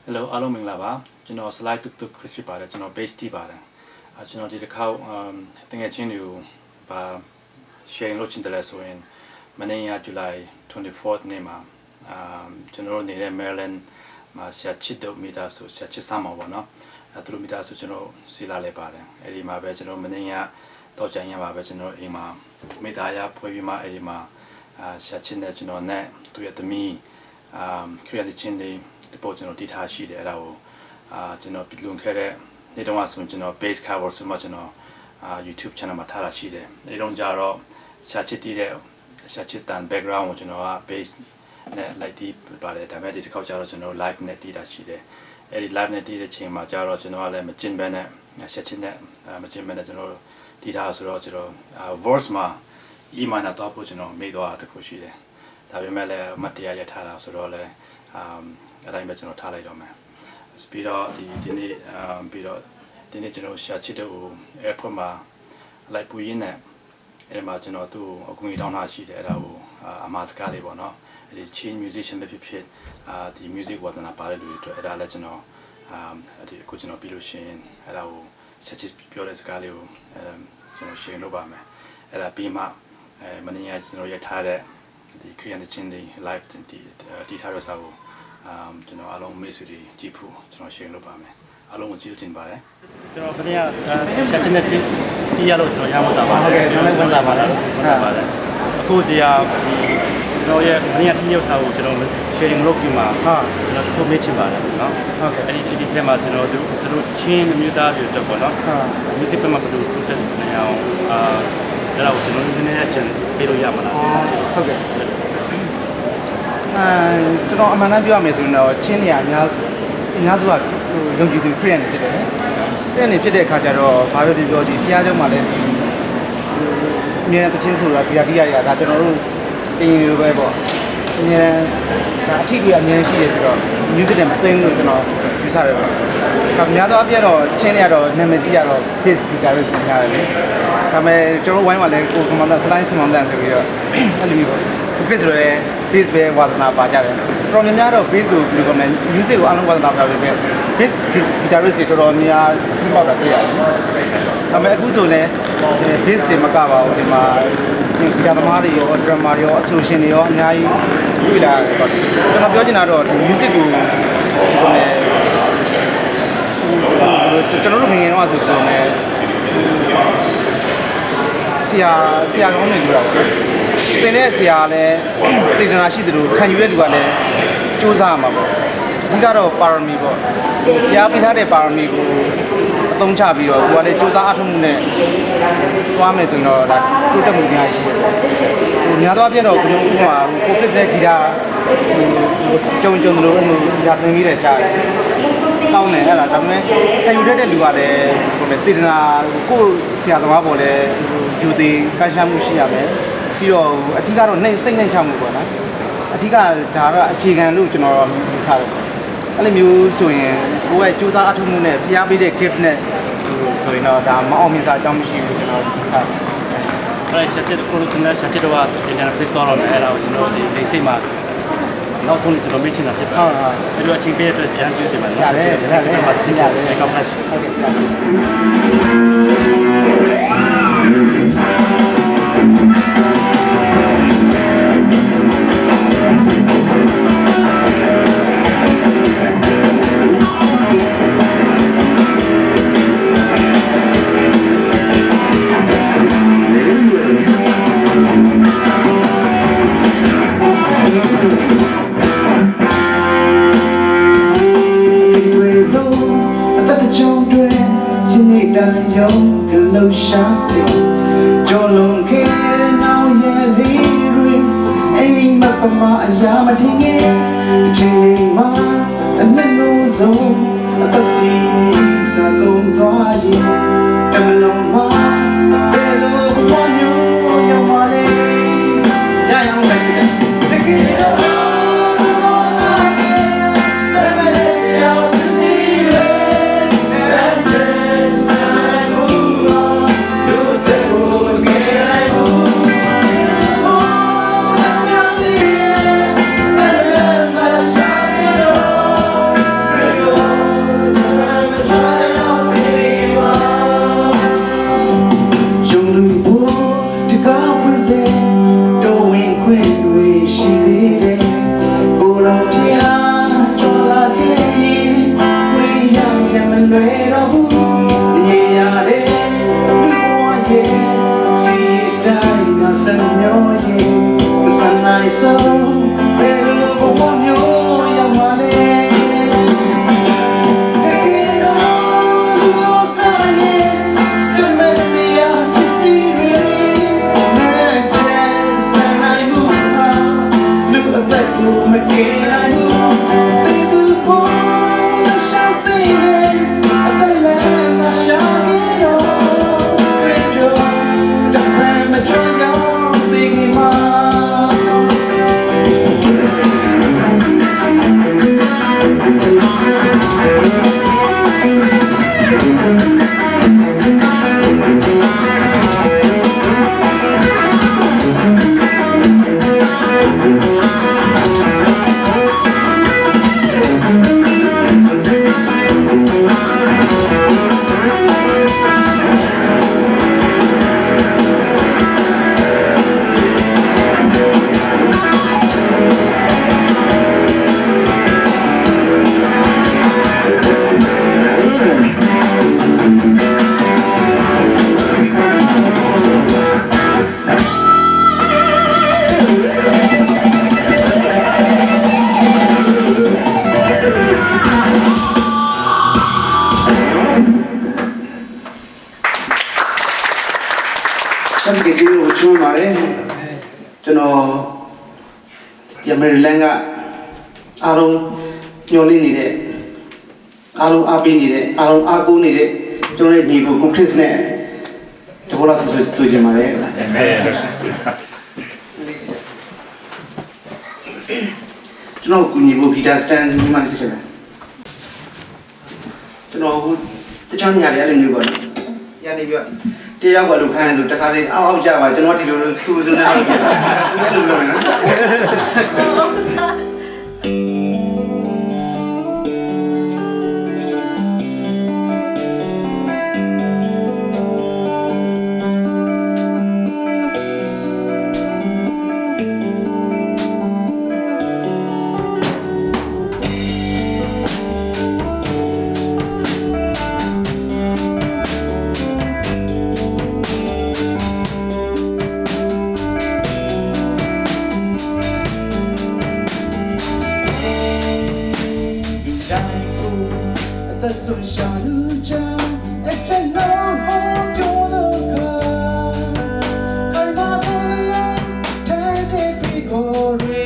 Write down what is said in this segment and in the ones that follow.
Hello အားလုံးမင်္ဂလာပါကျွန်တော် slide တုတ် crispy ပါတယ်ကျွန်တော် base တီးပါတယ်ကျွန်တော်ဒီတစ်ခါတကယ်ချင်းတွေကိုပါ sharing လုပ်ချင်တယ်ဆိုရင်မနေ့က July 24th နေ့မှာကျွန်တော်တို့နေတဲ့ Maryland မှာဆရာချစ်တို့မိသားစုဆရာချစ်ဆမ်းမှာပေါ့နော်သူတို့မိသားစုကျွန်တော်စီလာလဲပါတယ်အဲ့ဒီမှာပဲကျွန်တော်မနေ့ကတော့ကြိုင်ရပါပဲကျွန်တော်အိမ်မှာမိသားရဖွဲ့ပြီးမှအဲ့ဒီမှာဆရာချစ်နဲ့ကျွန်တော်နဲ့သူရဲ့သမီးခရီးရတဲ့ချင်းတွေဒီပေါ်ကျွန်တော်တည်ထားရှိတယ်အဲ့ဒါကိုကျွန်တော်ပြည်လွန်ခဲ့တဲ့နေ့တုန်းကဆိုကျွန်တော် base cover ဆိုမှကျွန်တော်YouTube channel မှာထားတာရှိတယ်အဲ့တုန်းကျတော့ရှာချစ်တည်တဲ့ရှာချစ်တန် background ကိုကျွန်တော်က base နဲ့ light တည်ပါတယ်ဒါပေမဲ့ဒီတစ်ခေါက်ကျတော့ကျွန်တော် live နဲ့တည်တာရှိတယ်အဲ့ဒီ live နဲ့တည်တဲ့ချိန်မှာကျတော့ကျွန်တော်ကလည်းမကျင်ဘဲနဲ့ရှာချစ်နဲ့မကျင်ဘဲနဲ့ကျွန်တော်တည်ထားဆိုတော့ကျွန်တော် voice မှာ email နဲ့တော့ကျွန်တော်မေးသွားတာတခုရှိတယ်ဒါပေမဲ့လည်းမတရားရထားတာဆိုတော့လည်းအဲ့တိုင်းပဲကျွန်တော်ထားလိုက်တော့မယ်ပြီးတော့ဒီနေ့ပြီးတော့ဒီနေ့ကျွန်တော်ရှာချစ်တဲ့ airport မှာလိုက်ပူရင်းနဲ့အဲ့မှာကျွန်တော်သူ့အကူအညီတောင်းတာရှိတယ်အဲ့ဒါကိုအမှားစကားလေးပေါ့နော်အဲ့ဒီ chain musician ပဲဖြစ်ဖြစ်ဒီ music ဝါသနာပါတယ်လူတွေအတွက်အဲ့ဒါလည်းကျွန်တော်ဒီအခုကျွန်တော်ပြီးလို့ရှိရင်အဲ့ဒါကိုရှာချစ်ပြောတဲ့စကားလေးကိုကျွန်တော် share လုပ်ပါမယ်အဲ့ဒါပြီးမှမနေ့ကကျွန်တော်ရထားတဲ့ဒီခရီးရတဲ့ချင်းတွေ live ဒီထားရစာကိုကျွန်တော်အားလုံးမိတ်ဆွေတွေကြည့်ဖို့ကျွန်တော် share လုပ်ပါမယ်အားလုံးကိုကြည့်ချင်ပါတယ်ကျွန်တော်ခဏဆက်တဲ့တီးရလို့ကျွန်တော်ရမှာတာပါဟုတ်ကဲ့ကျွန်တော်လည်းဝင်လာပါလားဟုတ်ပါတယ်အခုတရားကျွန်တော်ရဲ့ခဏတီးရုပ်စာကိုကျွန်တော် sharing လုပ်ပြီးမှကျွန်တော်ထုတ်မေးချင်ပါတယ်နော်ဟုတ်ကဲ့အဲ့ဒီထဲမှာကျွန်တော်တို့ချင်းမျိုးသားတွေတော့ပေါ့နော် music မှာဘယ်လိုလုပ်တဲ့နေအောင်ဒါတော့ကျွန်တော်နည်းနည်းအကျဉ်းပေးလို့ရမှာလားဟုတ်ကဲ့ကျွန်တော်အမှန်တမ်းပြောရမယ်ဆိုရင်တော့ချင်းနေရအများစုကယုံကြည်သူခရစ်ယာန်တွေဖြစ်တယ်ခရစ်ယာန်တွေဖြစ်တဲ့အခါကျတော့ဘာပဲပြောဒီတရားကျောင်းမှာလည်းဒီအမြဲတမ်းသချင်းဆိုတာဒီဟာကြီးရတာဒါကျွန်တော်တို့တင်ရင်လိုပဲပေါ့အမြဲဒါအထီးကြီးအမြဲရှိတယ်ဆိုတော့ music နဲ့မစိမ့်လို့ကျွန်တော်ယူဆတယ်ပေါ့ဒါများသောအားဖြင့်တော့ချင်းနေရတော့နာမည်ကြီးရတော့ bass guitar ပဲပြင်ရတယ်လေဒါပေမဲ့ကျွန်တော်ဝိုင်းမှာလည်းကိုကွန်မန်ဒါစတိုင်းကွန်မန်ဒါဆိုပြီးတော့အဲ့လိုမျိုးပေါ့bass ဆိုရဲ bass ပဲဝါသနာပါကြတယ်တော်များများတော့ bass ကိုဘယ်လိုကောမလဲ music ကိုအားလုံးဝါသနာပါပဲ bass guitarist တွေတော်တော်များပြီးပေါက်တာတွေ့ရတယ်ဒါပေမဲ့အခုဆိုလည်း bass တွေမကပါဘူးဒီမှာဒီဂီတာသမားတွေရော drummer တွေရော association တွေရောအများကြီးတွေ့လာတယ်ပေါ့ကျွန်တော်ပြောချင်တာတော့ music ကိုဒီကောမလဲကျွန်တော်တို့ငယ်ငယ်တော့ဆိုတော့လည်းဆရာကောင်းနေကြတာပေါ့သင်တဲ့ဆရာလည်းစေတနာရှိသလိုခံယူတဲ့လူကလည်းစူးစမ်းရမှာပေါ့အဓိကတော့ပါရမီပေါ့ရားပေးထားတဲ့ပါရမီကိုအသုံးချပြီးတော့ကိုကလည်းစူးစမ်းအထောက်မှုနဲ့သွားမယ်ဆိုရင်တော့ဒါတိုးတက်မှုအများကြီးရှိတယ်ဟိုများသောအားဖြင့်တော့ကိုပစ်တဲ့ဂီတာကြုံသလိုရာသင်ပြီးတဲ့ကြားကောင်းတယ်အဲ့ဒါဒါပေမဲ့ခံယူတဲ့လူကလည်းဟိုစေတနာကိုဆရာသမားပေါ်လည်းယူသေးကန်ရှာမှုရှိရမယ်ပြီးတော့အထူးကတော့စိတ်နှိမ်ချမှုပေါ့နော်အထူးကဒါတော့အခြေခံလို့ကျွန်တော်ယူဆတယ်အဲ့လိုမျိုးဆိုရင်ကိုယ့်ရဲ့စူးစမ်းအထောက်မှုနဲ့ဖျားပေးတဲ့ gift နဲ့ဆိုရင်တော့ဒါမအောင်မြင်စားအကြောင်းမရှိဘူးကျွန်တော်ယူဆတယ်အဲ့ဆက်စစ်ကိုကျွန်တော်ဆက်စစ်တော့ဒီနေ့ please တော့လည်းအဲ့ဒါကိုကျွန်တော်ဒီ basic မှာနောက်ဆုံးကျွန်တော်မေ့ချင်တာဖြစ်ပါတယ်ဒီလိုအချိန်ပေးတဲ့ပြန်ကြည့်နေပါလားရတယ်ကောင်းပါရှိဟုတ်ကဲ့ယုံကလောက်ရှာတယ်ကြော်လွန်ခဲ့တဲ့နောက်ရဲ့လေးတွေအိမ်မပမာအရာမထင်ခဲ့တစ်ချိန်လေးမှာအမျက်နှာဆုံးအသက်စီစကုန်သွားရင်တမလုံးမှာဘယ်လိုဘဝမျိုးရောက်ပါလဲရအောင်လိုက်စတဲ့တကယ်တော့ တိုင်းငါစံမျောရင်မစနိုင်ဆုံးဘယ်လိုဘဝမျိုးရောက်မှလဲတကယ်ကြီးကိုချွန်းပါတယ်ကျွန်တော်ဒီအမေရိကန်ကအားလုံးညှော်လင့်နေတဲ့အားလုံးအားပေးနေတဲ့အားလုံးအားကိုးနေတဲ့ကျွန်တော်ရဲ့ညီကိုကိုခရစ်နဲ့တဘောလားဆိုချင်ပါတယ်ကျွန်တော်ကိုညီကိုဂီတာစတန်ဒီမှာတစ်ချက်ပဲကျွန်တော်ဟိုတခြားနေရာတွေအဲ့လိုမျိုးပေါ့နော်ရနေပြီးတရားကလူခိုင်းဆိုတခါလေးအောက်ကြပါကျွန်တော်ဒီလိုစူးစူးနေအောင်ပြောတာအဲ့လိုလုပ်မယ်နော်So shaluja etno ho jodoka kalma bola tade bigore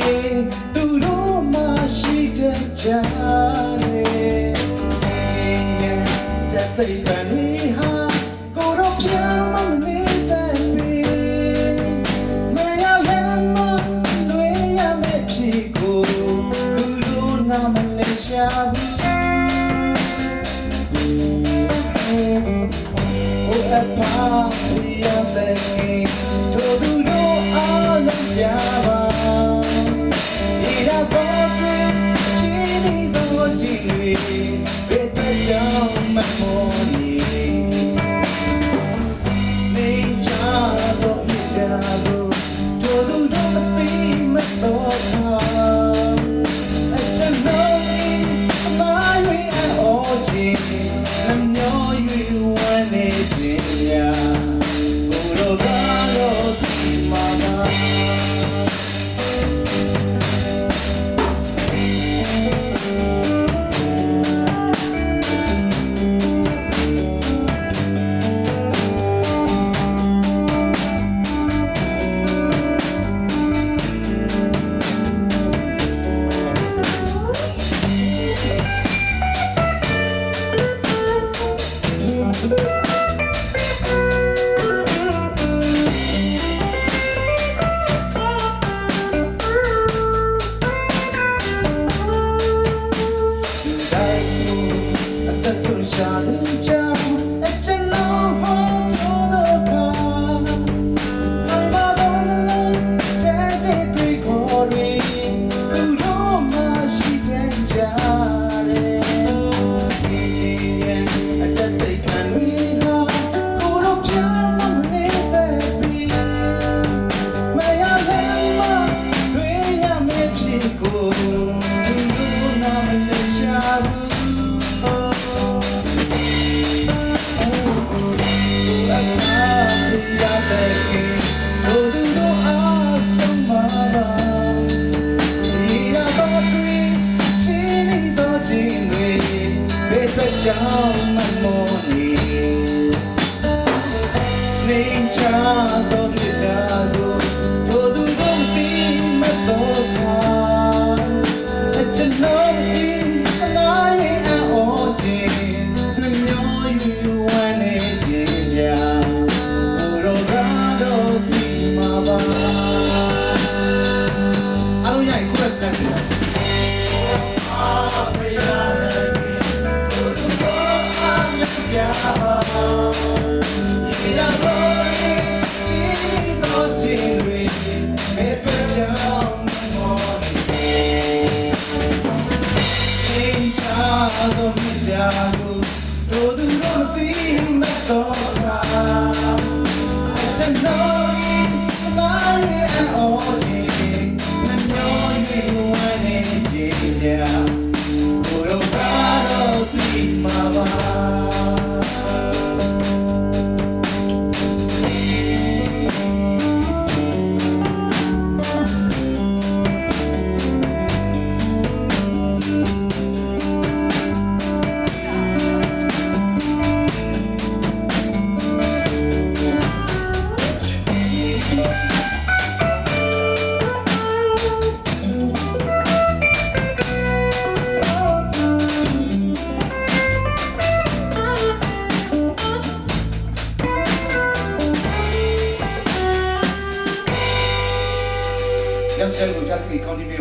duro ma shite jare that they bani ha goro pyama me tapi me ya lema lwe ya me phiko duro na malaysia we are begging to do no all of Java. Ira pobre, chini boji, beta jam mamoni. Nechado nechado, to do no thing metoda. It's a lonely, my way at oji. I'm no you want it. Guru Garo Mama Just tell me, just be continue,